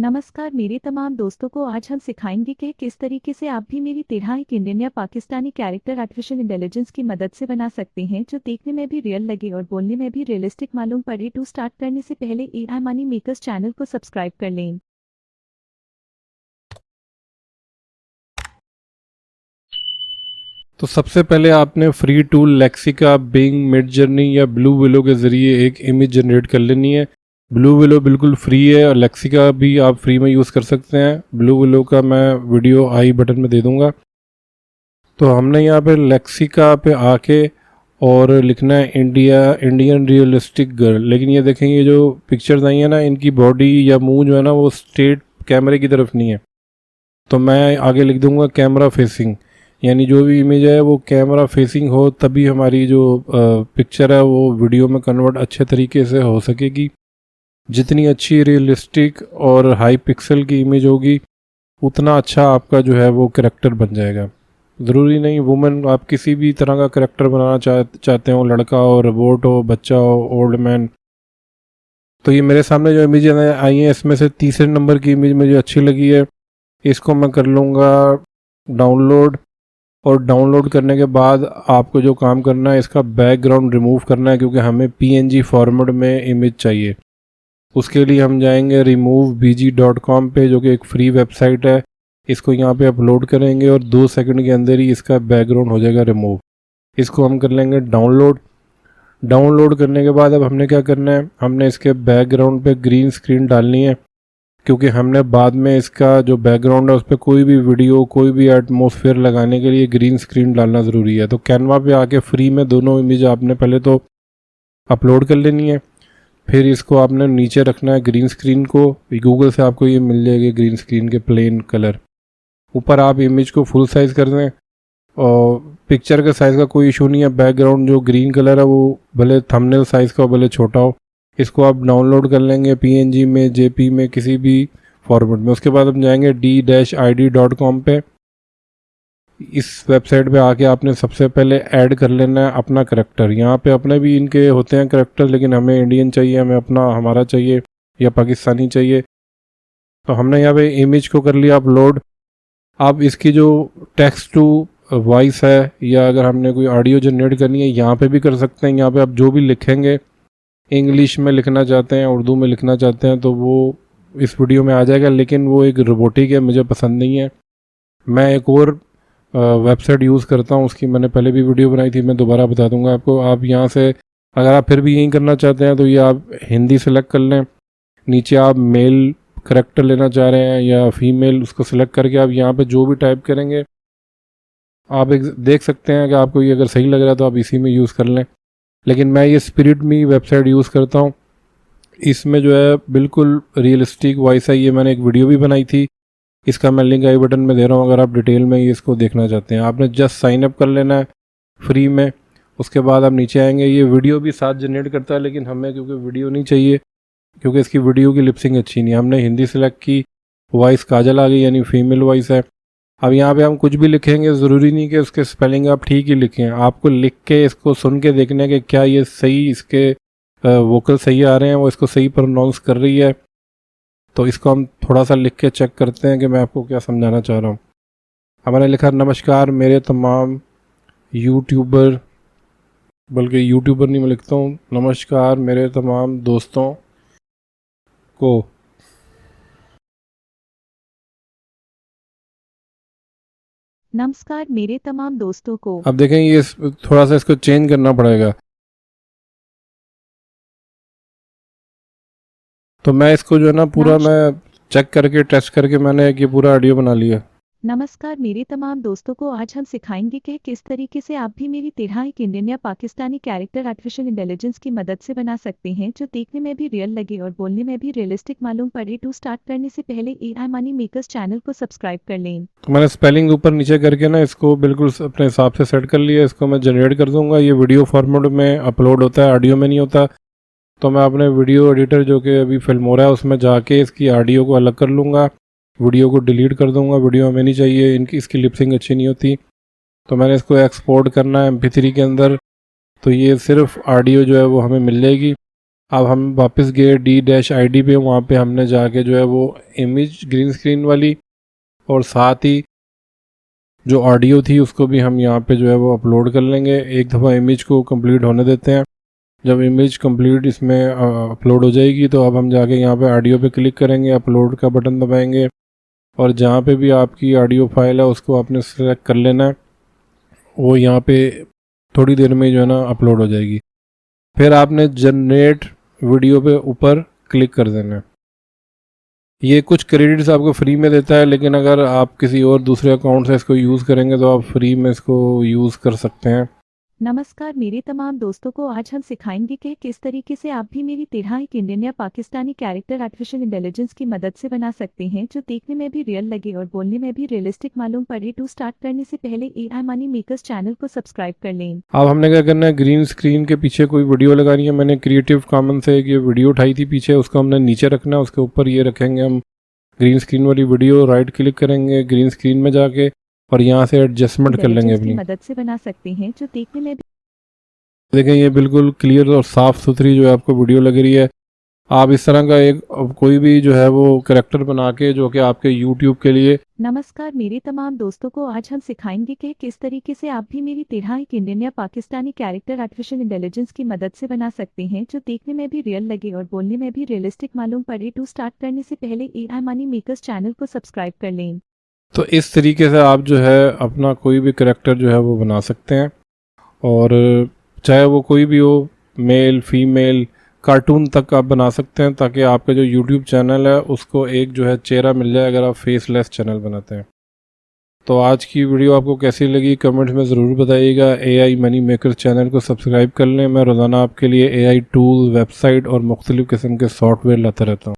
नमस्कार मेरे तमाम दोस्तों को। आज हम सिखाएंगे कि किस तरीके से आप भी मेरी तरह एक इंडियन या पाकिस्तानी कैरेक्टर आर्टिफिशियल इंटेलिजेंस की मदद से बना सकते हैं जो देखने में भी रियल लगे और बोलने में भी रियलिस्टिक मालूम पड़े। टू स्टार्ट करने से पहले एआई मनी मेकर्स चैनल को सब्सक्राइब कर लें। तो सबसे पहले आपने free tool Lexica, Bing, Midjourney या ब्लू विलो के ज़रिए एक इमेज जनरेट कर लेनी है। ब्लू विलो बिल्कुल फ्री है और लेक्सिका भी आप फ्री में यूज़ कर सकते हैं। ब्लू विलो का मैं वीडियो आई बटन में दे दूंगा। तो हमने यहाँ पे लेक्सिका पे आके और लिखना है इंडियन रियलिस्टिक गर्ल। लेकिन ये देखेंगे ये जो पिक्चर्स आई हैं ना, इनकी बॉडी या मुंह जो है ना वो स्ट्रेट कैमरे की तरफ नहीं है। तो मैं आगे लिख दूंगा कैमरा फेसिंग, यानी जो भी इमेज है वो कैमरा फेसिंग हो, तभी हमारी जो पिक्चर है वो वीडियो में कन्वर्ट अच्छे तरीके से हो सकेगी। जितनी अच्छी रियलिस्टिक और हाई पिक्सल की इमेज होगी उतना अच्छा आपका जो है वो करेक्टर बन जाएगा। ज़रूरी नहीं वुमेन, आप किसी भी तरह का करेक्टर बनाना चाहते हो, लड़का हो, रोबोट हो, बच्चा हो, ओल्ड मैन। तो ये मेरे सामने जो इमेज आई हैं इसमें से तीसरे नंबर की इमेज मुझे अच्छी लगी है। इसको मैं कर लूँगा डाउनलोड। और डाउनलोड करने के बाद आपको जो काम करना है, इसका बैकग्राउंड रिमूव करना है क्योंकि हमें PNG फॉर्मेट में इमेज चाहिए। उसके लिए हम जाएंगे removebg.com पे, जो कि एक फ्री वेबसाइट है। इसको यहाँ पे अपलोड करेंगे और 2 सेकंड के अंदर ही इसका बैकग्राउंड हो जाएगा रिमूव। इसको हम कर लेंगे डाउनलोड। डाउनलोड करने के बाद अब हमने क्या करना है, हमने इसके बैकग्राउंड पे ग्रीन स्क्रीन डालनी है क्योंकि हमने बाद में इसका जो बैकग्राउंड है उस पर कोई भी वीडियो, कोई भी एटमॉस्फेयर लगाने के लिए ग्रीन स्क्रीन डालना ज़रूरी है। तो कैनवा पे आके फ्री में दोनों इमेज आपने पहले तो अपलोड कर लेनी है, फिर इसको आपने नीचे रखना है ग्रीन स्क्रीन को। गूगल से आपको ये मिल जाएगी ग्रीन स्क्रीन के प्लेन कलर। ऊपर आप इमेज को फुल साइज़ कर दें और पिक्चर के साइज़ का कोई इशू नहीं है। बैकग्राउंड जो ग्रीन कलर है वो भले थंबनेल साइज़ का हो भले छोटा हो। इसको आप डाउनलोड कर लेंगे PNG में, JP में, किसी भी फॉर्मेट में। उसके बाद हम जाएंगे d-id.com पे। इस वेबसाइट पे आके आपने सबसे पहले ऐड कर लेना है अपना करेक्टर। यहाँ पे अपने भी इनके होते हैं करेक्टर, लेकिन हमें इंडियन चाहिए, हमें अपना हमारा चाहिए या पाकिस्तानी चाहिए। तो हमने यहाँ पे इमेज को कर लिया अपलोड। आप इसकी जो टेक्स्ट टू वॉइस है या अगर हमने कोई ऑडियो जनरेट करनी है यहाँ पे भी कर सकते हैं। यहाँ पे आप जो भी लिखेंगे, इंग्लिश में लिखना चाहते हैं, उर्दू में लिखना चाहते हैं, तो वो इस वीडियो में आ जाएगा। लेकिन वो एक रोबोटिक है, मुझे पसंद नहीं है। मैं एक और वेबसाइट यूज़ करता हूँ, उसकी मैंने पहले भी वीडियो बनाई थी, मैं दोबारा बता दूंगा आपको। आप यहाँ से अगर आप फिर भी यही करना चाहते हैं तो ये आप हिंदी सेलेक्ट कर लें। नीचे आप मेल करेक्टर लेना चाह रहे हैं या फीमेल, उसको सिलेक्ट करके आप यहाँ पे जो भी टाइप करेंगे आप देख सकते हैं कि आपको ये अगर सही लग रहा है तो आप इसी में यूज़ कर लें। लेकिन मैं ये स्पिरिट मी वेबसाइट यूज़ करता हूँ। इसमें जो है बिल्कुल रियलिस्टिक वॉइस है। ये मैंने एक वीडियो भी बनाई थी, इसका मैं लिंक आई बटन में दे रहा हूँ अगर आप डिटेल में ये इसको देखना चाहते हैं। आपने जस्ट साइन अप कर लेना है फ्री में। उसके बाद आप नीचे आएंगे, ये वीडियो भी साथ जनरेट करता है, लेकिन हमें क्योंकि वीडियो नहीं चाहिए, क्योंकि इसकी वीडियो की लिपसिंग अच्छी नहीं है, हमने हिंदी सेलेक्ट की। वॉइस काजल आ गई, यानी फीमेल वॉइस है। अब यहाँ पे हम कुछ भी लिखेंगे, ज़रूरी नहीं कि उसके स्पेलिंग आप ठीक ही लिखें। आपको लिख के इसको सुन के देखना है कि क्या ये सही, इसके वोकल सही आ रहे हैं, वो इसको सही प्रोनाउंस कर रही है। तो इसको हम थोड़ा सा लिख के चेक करते हैं कि मैं आपको क्या समझाना चाह रहा हूँ। हमारे लिखा नमस्कार मेरे तमाम यूट्यूबर, बल्कि यूट्यूबर नहीं, मैं लिखता हूँ नमस्कार मेरे तमाम दोस्तों को। नमस्कार मेरे तमाम दोस्तों को। अब देखें ये थोड़ा सा इसको चेंज करना पड़ेगा। तो मैं इसको जो है ना पूरा मैं चेक करके टेस्ट करके मैंने एक ये पूरा ऑडियो बना लिया। नमस्कार मेरे तमाम दोस्तों को। आज हम सिखाएंगे कि किस तरीके से आप भी मेरी तरह एक इंडियन या पाकिस्तानी कैरेक्टर आर्टिफिशियल इंटेलिजेंस की मदद से बना सकते हैं जो देखने में भी रियल लगे और बोलने में भी रियलिस्टिक मालूम पड़े। टू स्टार्ट करने से पहले एआई मनी मेकर्स चैनल को सब्सक्राइब कर लें। तो मैंने स्पेलिंग ऊपर नीचे करके ना इसको बिल्कुल अपने हिसाब से सेट कर लिया। इसको मैं जनरेट कर दूंगा। ये वीडियो फॉर्मेट में अपलोड होता है, ऑडियो में नहीं होता। तो मैं अपने वीडियो एडिटर जो कि अभी फिल्म हो रहा है उसमें जाके इसकी ऑडियो को अलग कर लूँगा, वीडियो को डिलीट कर दूंगा। वीडियो हमें नहीं चाहिए, इसकी लिपसिंग अच्छी नहीं होती। तो मैंने इसको एक्सपोर्ट करना है MP3 के अंदर। तो ये सिर्फ ऑडियो जो है वो हमें मिल जाएगी। अब हम वापस गए D-ID पे, वहाँ पे हमने जाके जो है वो इमेज ग्रीन स्क्रीन वाली और साथ ही जो ऑडियो थी उसको भी हम यहाँ पे जो है वो अपलोड कर लेंगे। एक दफ़ा इमेज को कंप्लीट होने देते हैं। जब इमेज कंप्लीट इसमें अपलोड हो जाएगी तो अब हम जाके यहाँ पे ऑडियो पे क्लिक करेंगे, अपलोड का बटन दबाएंगे और जहाँ पे भी आपकी ऑडियो फाइल है उसको आपने सेलेक्ट कर लेना है। वो यहाँ पे थोड़ी देर में जो है ना अपलोड हो जाएगी। फिर आपने जनरेट वीडियो पे ऊपर क्लिक कर देना है। ये कुछ क्रेडिट्स आपको फ्री में देता है, लेकिन अगर आप किसी और दूसरे अकाउंट से इसको यूज़ करेंगे तो आप फ्री में इसको यूज़ कर सकते हैं। नमस्कार मेरे तमाम दोस्तों को, आज हम सिखाएंगे कि किस तरीके से आप भी मेरी तरह एक इंडियन या पाकिस्तानी कैरेक्टर आर्टिफिशियल इंटेलिजेंस की मदद से बना सकते हैं जो देखने में भी रियल लगे और बोलने में भी रियलिस्टिक मालूम पड़े। टू स्टार्ट करने से पहले AI मनी मेकर्स चैनल को सब्सक्राइब कर लें। अब हमने क्या करना है, ग्रीन स्क्रीन के पीछे कोई वीडियो लगानी है। मैंने क्रिएटिव कॉमन्स से एक ये वीडियो उठाई थी पीछे, उसको हमने नीचे रखना है। उसके ऊपर ये रखेंगे हम ग्रीन स्क्रीन वाली वीडियो, राइट क्लिक करेंगे ग्रीन स्क्रीन में जाके और यहाँ से एडजस्टमेंट कर लेंगे अपनी मदद से बना सकते हैं जो देखने में देखें ये बिल्कुल क्लियर और साफ़ सुथरी जो है आपको वीडियो लग रही है। आप इस तरह का एक कोई भी जो है वो कैरेक्टर बना के जो कि आपके YouTube के लिए। नमस्कार मेरे तमाम दोस्तों को, आज हम सिखाएंगे कि किस तरीके से आप भी मेरी तरह एक इंडियन या पाकिस्तानी कैरेक्टर आर्टिफिशियल इंटेलिजेंस की मदद से बना सकते हैं जो देखने में भी रियल लगे और बोलने में भी रियलिस्टिक मालूम पड़े। टू स्टार्ट करने से पहले AI मनी मेकर्स चैनल को सब्सक्राइब कर लें। तो इस तरीके से आप जो है अपना कोई भी कैरेक्टर जो है वो बना सकते हैं, और चाहे वो कोई भी हो, मेल फीमेल कार्टून तक आप बना सकते हैं, ताकि आपका जो YouTube चैनल है उसको एक जो है चेहरा मिल जाए अगर आप फेसलेस चैनल बनाते हैं। तो आज की वीडियो आपको कैसी लगी कमेंट्स में ज़रूर बताइएगा। AI मनी मेकर चैनल को सब्सक्राइब कर लें। मैं रोज़ाना आपके लिए AI टूल, वेबसाइट और मुख्तलिफ़ किस्म के सॉफ्टवेयर लाता रहता हूँ।